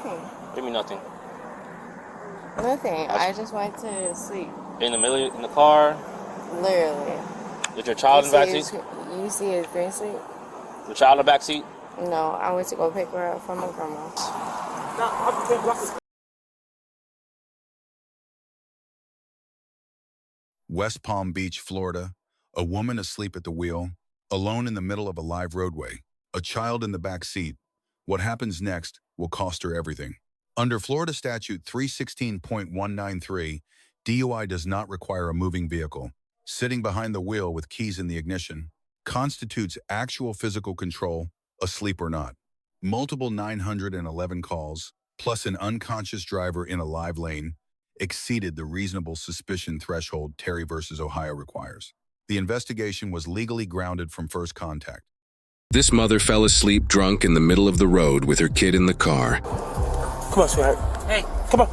Nothing. Give me nothing. Nothing. I just went to sleep. In the car? Literally. Is your child in the backseat? You see his green sleep? The child in the backseat? No, I went to go pick her up from my grandma. West Palm Beach, Florida. A woman asleep at the wheel, alone in the middle of a live roadway, a child in the back seat. What happens next will cost her everything. Under Florida Statute 316.193, DUI does not require a moving vehicle. Sitting behind the wheel with keys in the ignition constitutes actual physical control, asleep or not. Multiple 911 calls, plus an unconscious driver in a live lane, exceeded the reasonable suspicion threshold Terry v. Ohio requires. The investigation was legally grounded from first contact. This mother fell asleep drunk in the middle of the road with her kid in the car. Come on, sweetheart. Hey, come on.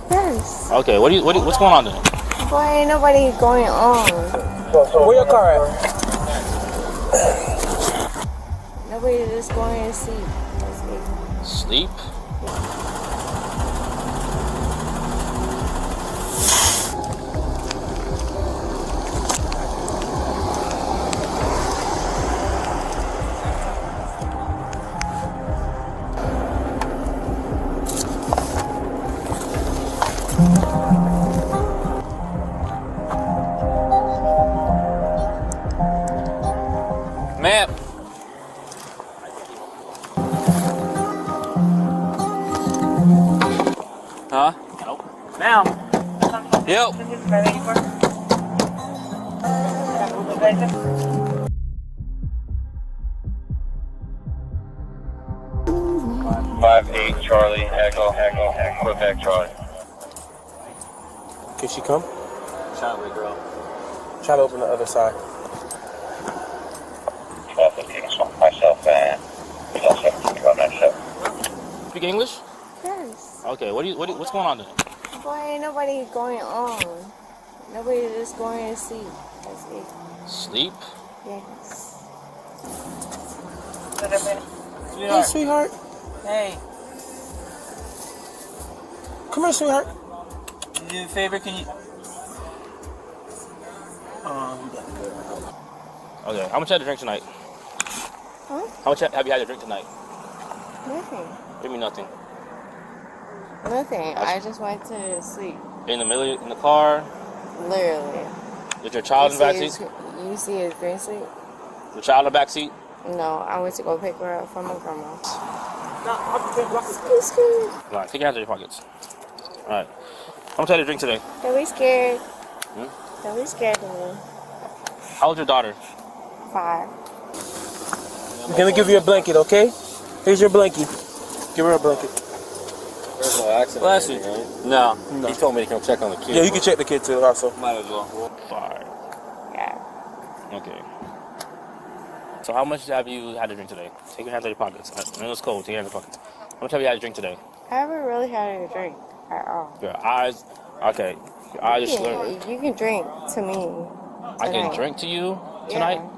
Yes. Okay, what's going on then? Boy, ain't nobody going on. Where your car at? Nobody just going to sleep. Sleep? Ma'am. Huh? Nope. Ma'am. Yep. 5-8 Charlie, Echo, Quebec Charlie. Can she come? Try to wake her up. Try to open the other side. 12-15, myself and 12-17, Speak English? Yes. Okay, what's going on then? Boy, ain't nobody going on. Nobody just going to sleep. Sleep? Yes. Hey, sweetheart. Hey, Come here, sweetheart. can you do me a favor? Can you? Okay, how much had to drink tonight? Huh? How much have you had to drink tonight? Nothing. Give me nothing. Nothing. I just went to sleep. In the car? Literally. Is your child in the backseat? You see his green sleep? The child in the backseat? No, I went to go pick her up from my grandma. All right, take your hands out of your pockets. All right. How much had to drink today? Don't be scared. Hmm? Don't be scared of me. How old's your daughter? 5. I'm gonna give you a blanket, okay? Here's your blankie. Give her a blanket. There's no accident. Bless you. Right? No. He told me to come check on the kid. Yeah, you can check the kid too, also. Might as well. 5. Yeah. Okay. So how much have you had to drink today? Take your hands out of your pockets. I know it's cold. Take your hands out of your pockets. How much have you had to drink today? I haven't really had a drink at all. Your eyes. Okay. Your eyes are slurred. You can drink to me. I can tonight. drink to you tonight? Yeah.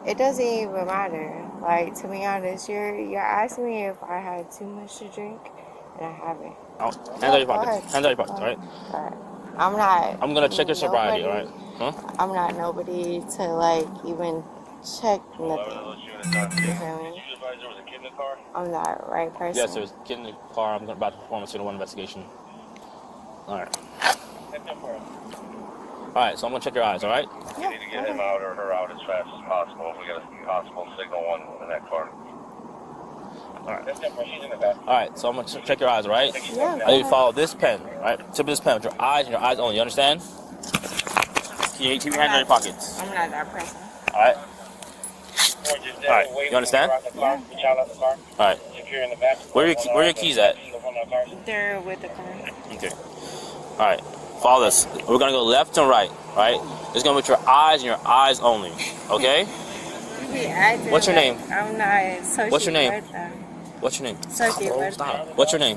It doesn't even matter. Like, to be honest, you're asking me if I had too much to drink, and I haven't. Oh, hands out of your pockets. Hands out of your pockets, all right? All right. I'm not. I'm going to check your sobriety, all right? Huh? I'm not nobody to, like, even check nothing. You feel me? I'm not the right person. Yes, there's a kid in the car. I'm about to perform a 2-1 investigation. All right. All right, so I'm going to check your eyes, all right? You need to get him out or her out as fast as possible. We got a possible signal one in that car. All right. All right, so I'm going to check your eyes, all right? Yeah. I need you to follow this pen, all right? Tip of this pen with your eyes and your eyes only. You understand? Keep your hands in your pockets. I'm not that person. All right? All right, you understand? Yeah. All right. Where are your keys at? They're with the car. Okay. All right. Follow this. We're gonna go left and right. All right. It's gonna be with your eyes and your eyes only. Okay. What's your name? I'm not. What's your name? What's your name? Sochi Stop. What's your name?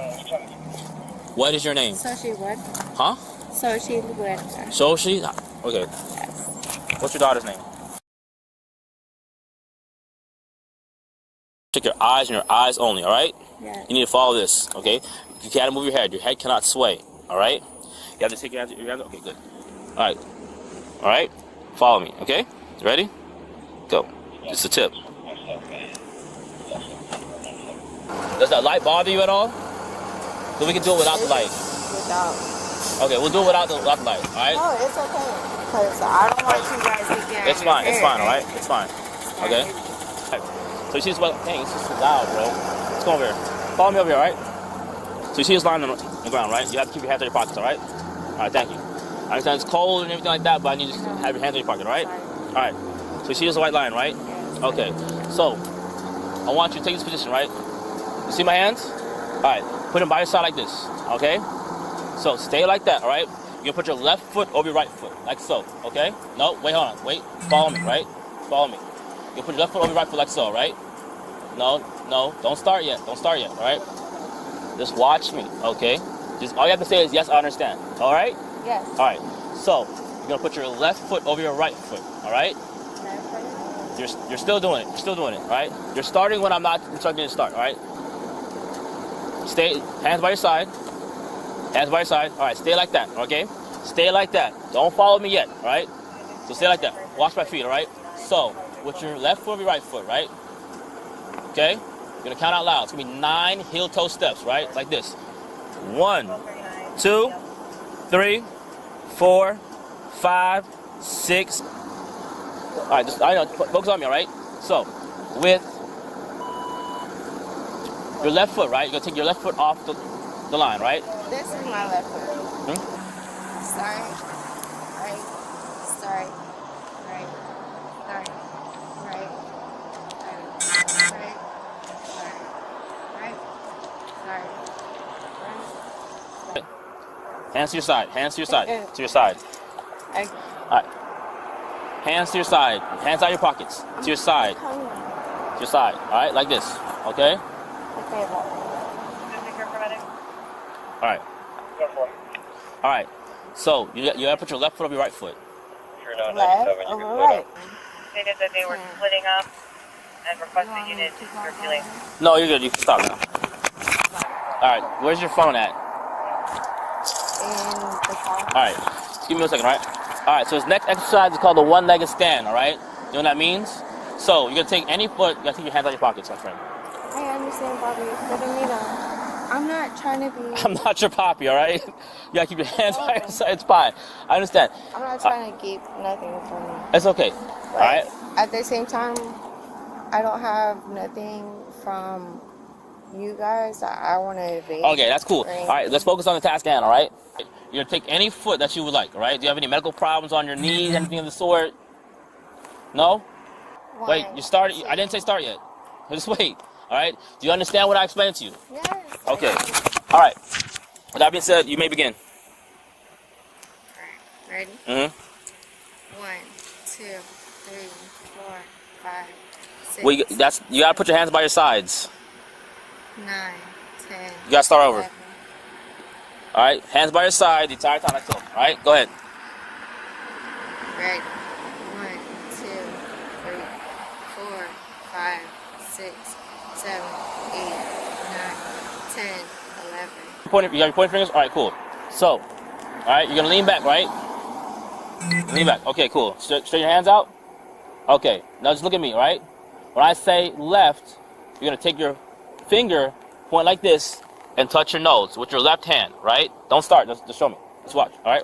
What is your name? Sochi what? Huh? Sochi what? Sochi. Okay. Yes. What's your daughter's name? Check your eyes and your eyes only, all right? Yeah. You need to follow this, okay? You can't move your head. Your head cannot sway, all right? You have to take your hands. Okay, good. All right. All right? Follow me, okay? Ready? Go. Just a tip. Does that light bother you at all? So we can do it without the light. Without. Okay, we'll do it without the light, all right? No, it's okay. Because I don't want you guys to get It's fine, all right? It's fine. Okay? So you see this, dang, it's just so loud, bro. Let's go over here. Follow me over here, all right? So you see this line on the ground, right? You have to keep your hands in your pockets, all right? All right, thank you. I understand it's cold and everything like that, but I need you to have your hands in your pocket, all right? All right. So you see this white line, right? Okay. So I want you to take this position, right? You see my hands? All right. Put them by your side like this, okay? So stay like that, all right? You're gonna put your left foot over your right foot, like so, okay? No, wait, hold on, wait. Follow me, right? Follow me. You put your left foot over your right foot like so, right? No, don't start yet, all right? Just watch me, okay? Just all you have to say is yes, I understand, all right? Yes. All right. So you're gonna put your left foot over your right foot, all right? You're still doing it. All right? You're starting when I'm not instructing you to start. All right? Stay. Hands by your side. All right. Stay like that. Okay? Stay like that. Don't follow me yet. All right? So stay like that. Watch my feet. All right? So with your left foot over your right foot. Right? Okay? You're gonna count out loud. It's gonna be 9 heel-toe steps. Right? Like this. 1, 2, 3, 4, 5, 6. All right, focus on me, all right? So, with your left foot, right? You're gonna take your left foot off the line, right? This is my left foot. Start, right, start, right, start, right, right. Hands to your side, to your side. Okay. All right. Hands to your side. Hands out your pockets. To your side. Coming. To your side. All right, like this. Okay? Okay, All right. All right. So you gotta put your left foot over your right foot. left over right. Stated that they were splitting up and requested units circulate. No, you're good. You can stop now. All right. Where's your phone at? In the car. All right. Just give me a second, all right? All right. So this next exercise is called the one-legged stand. All right. You know what that means? So you're gonna take any foot. You gotta take your hands out of your pockets, my friend. I understand, Bobby. But I'm not trying to be. I'm not your poppy, all right? You gotta keep your hands by your side. It's fine. I understand. I'm not trying to keep nothing from you. It's okay. But all right. At the same time, I don't have nothing from you guys that I want to evade. Okay, that's cool. All right, let's focus on the task at hand, all right? You're going to take any foot that you would like, all right? Do you have any medical problems on your knees, anything of the sort? No? Wait, you started? I didn't say start yet. Just wait, all right? Do you understand what I explained to you? Yes. Okay. All right. With that being said, you may begin. All right, ready? 1, 2, 3, 4, 5, 6. Well, you got to put your hands by your sides. 9, 10. You got to start over. 11. All right, hands by your side the entire time like so. All right, go ahead. Ready? 1, 2, 3, 4, 5, 6, 7, 8, 9, 10, 11. You got your pointing fingers? All right, cool. So, all right, you're going to lean back, right? Lean back. Okay, cool. Straighten your hands out. Okay, now just look at me, all right? When I say left, you're going to take your finger, point like this, and touch your nose with your left hand, right? Don't start. Just show me. Just watch, all right?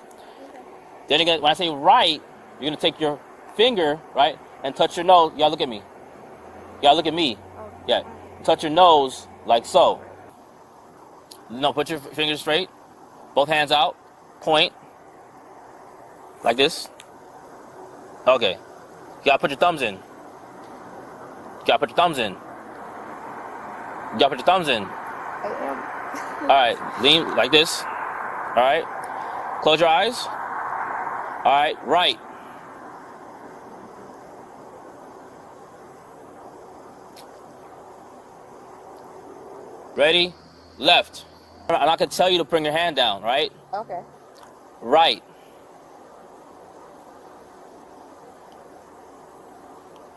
Then again, when I say right, you're going to take your finger, right, and touch your nose. You got to look at me. You got to look at me. Yeah. Touch your nose like so. No, put your fingers straight. Both hands out. Point. Like this. Okay. You got to put your thumbs in. You got to put your thumbs in. You got to put your thumbs in. All right, lean like this. All right, close your eyes. All right, right. Ready? Left. I'm not gonna tell you to bring your hand down, right? Okay. Right.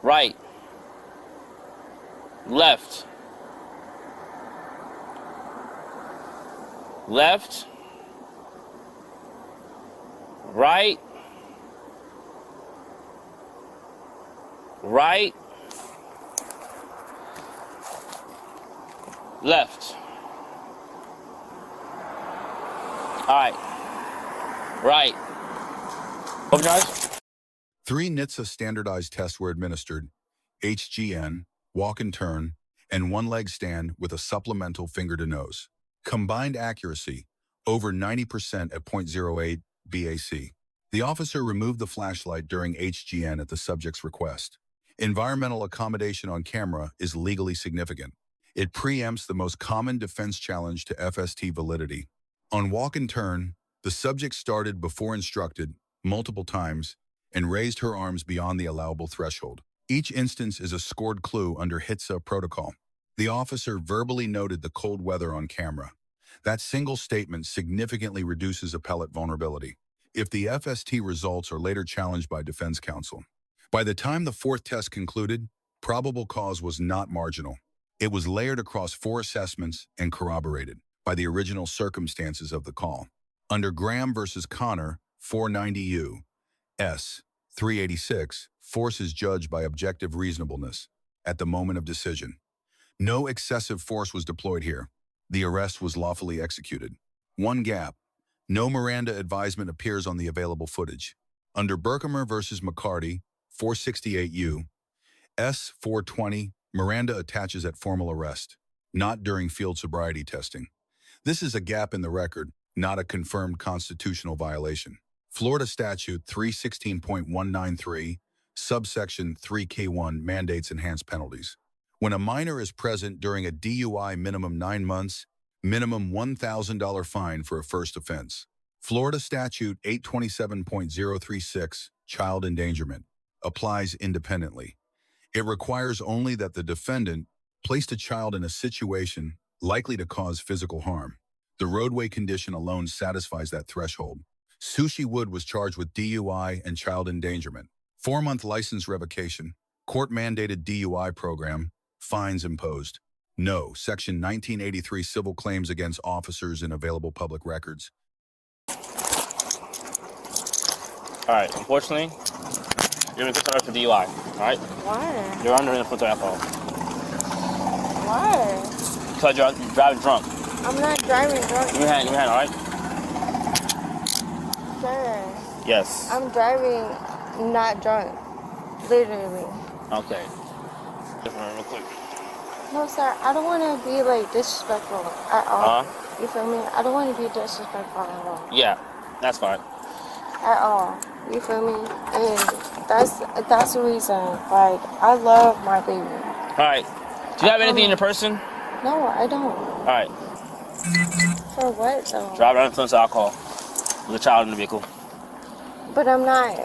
Right. left, left, right, right, left. All right, right. Open your eyes. 3 NHTSA standardized tests were administered: HGN, walk and turn, and one-leg stand with a supplemental finger to nose. Combined accuracy, over 90% at .08 BAC. The officer removed the flashlight during HGN at the subject's request. Environmental accommodation on camera is legally significant. It preempts the most common defense challenge to FST validity. On walk and turn, the subject started before instructed, multiple times, and raised her arms beyond the allowable threshold. Each instance is a scored clue under NHTSA protocol. The officer verbally noted the cold weather on camera. That single statement significantly reduces appellate vulnerability if the FST results are later challenged by defense counsel. By the time the 4th test concluded, probable cause was not marginal. It was layered across 4 assessments and corroborated by the original circumstances of the call. Under Graham versus Connor, 490 U.S. 386, force is judged by objective reasonableness at the moment of decision. No excessive force was deployed here. The arrest was lawfully executed. One gap: no Miranda advisement appears on the available footage. Under Berkemer versus McCarty, 468 U.S. 420, Miranda attaches at formal arrest, not during field sobriety testing. This is a gap in the record, not a confirmed constitutional violation. Florida Statute 316.193, subsection 3K1 mandates enhanced penalties. When a minor is present during a DUI, minimum 9 months, minimum $1,000 fine for a first offense. Florida Statute 827.036, child endangerment, applies independently. It requires only that the defendant placed a child in a situation likely to cause physical harm. The roadway condition alone satisfies that threshold. Sushi Wood was charged with DUI and child endangerment. 4-month license revocation, court-mandated DUI program, fines imposed. No, Section 1983 civil claims against officers in available public records. All right, unfortunately, you're going to get for DUI, all right? Why? You're under the influence of alcohol. Why? Because you're driving drunk. I'm not driving drunk. Give me your hand, all right? Sir, Yes. I'm driving not drunk. Literally. Okay. Real quick. No, sir, I don't want to be, like, disrespectful at all. You feel me? I don't want to be disrespectful at all. Yeah, that's fine. At all. You feel me? And that's the reason. Like, I love my baby. All right. Do you have anything in your person? No, I don't. All right. For what, though? Drive under influence of alcohol with a child in the vehicle. But I'm not.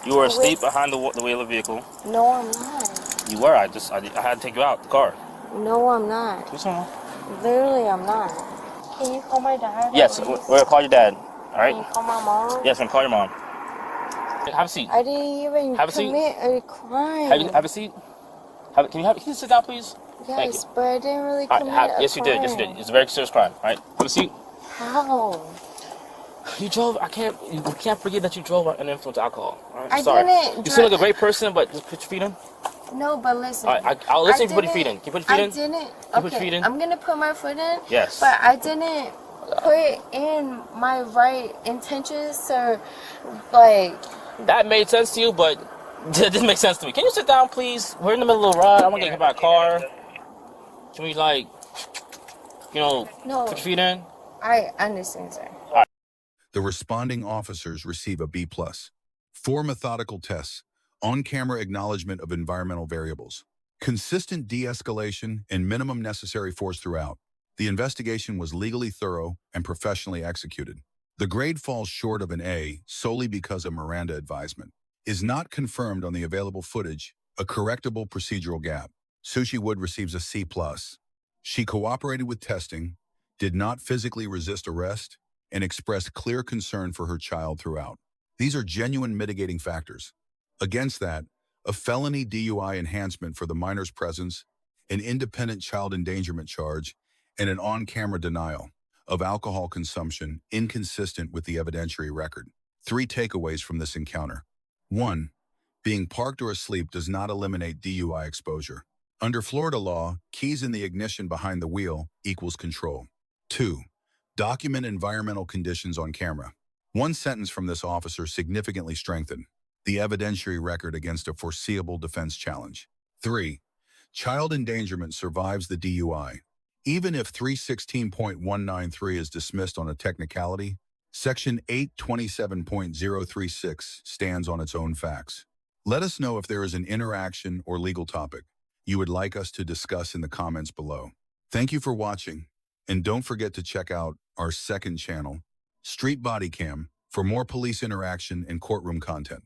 You were asleep behind the wheel of the vehicle. No, I'm not. You were. I had to take you out the car. No, I'm not. Do something. Literally, I'm not. Can you call my dad? Yes, we're gonna call your dad. All right. Can you call my mom? Yes, I'm gonna call your mom. Have a seat. I didn't even commit a crime. Have a seat. Can you sit down, please? Yes, but I didn't really commit a crime. Yes, you did. Yes, you did. It's a very serious crime. All right. Have a seat. How? You drove. You can't forget that you drove under influence of alcohol. All right? I Sorry. didn't. You seem like a great person, but just put your feet in. No, but listen. All right, I'll listen to put your feet in. Can you put your feet in? I didn't. Can you put your feet in? I'm gonna put my foot in. Yes. But I didn't put in my right intentions, so like. That made sense to you, but it didn't make sense to me. Can you sit down, please? We're in the middle of a ride. I'm gonna get hit by a car. Can we, like, no. Put your feet in? I understand, sir. All right. The responding officers receive a B+. 4 methodical tests, on-camera acknowledgement of environmental variables, consistent de-escalation, and minimum necessary force throughout. The investigation was legally thorough and professionally executed. The grade falls short of an A solely because of Miranda advisement. Is not confirmed on the available footage, a correctable procedural gap. Sushi Wood receives a C+. She cooperated with testing, did not physically resist arrest, and expressed clear concern for her child throughout. These are genuine mitigating factors. Against that, a felony DUI enhancement for the minor's presence an independent child endangerment charge, and an on-camera denial of alcohol consumption inconsistent with the evidentiary record. 3 takeaways from this encounter. 1. Being parked or asleep does not eliminate DUI exposure. Under Florida law, keys in the ignition behind the wheel equals control. 2. Document environmental conditions on camera. 1 sentence from this officer significantly strengthened the evidentiary record against a foreseeable defense challenge. 3. Child endangerment survives the DUI. Even if 316.193 is dismissed on a technicality, Section 827.036 stands on its own facts. Let us know if there is an interaction or legal topic you would like us to discuss in the comments below. Thank you for watching, and don't forget to check out our second channel, Street Bodycam, for more police interaction and courtroom content.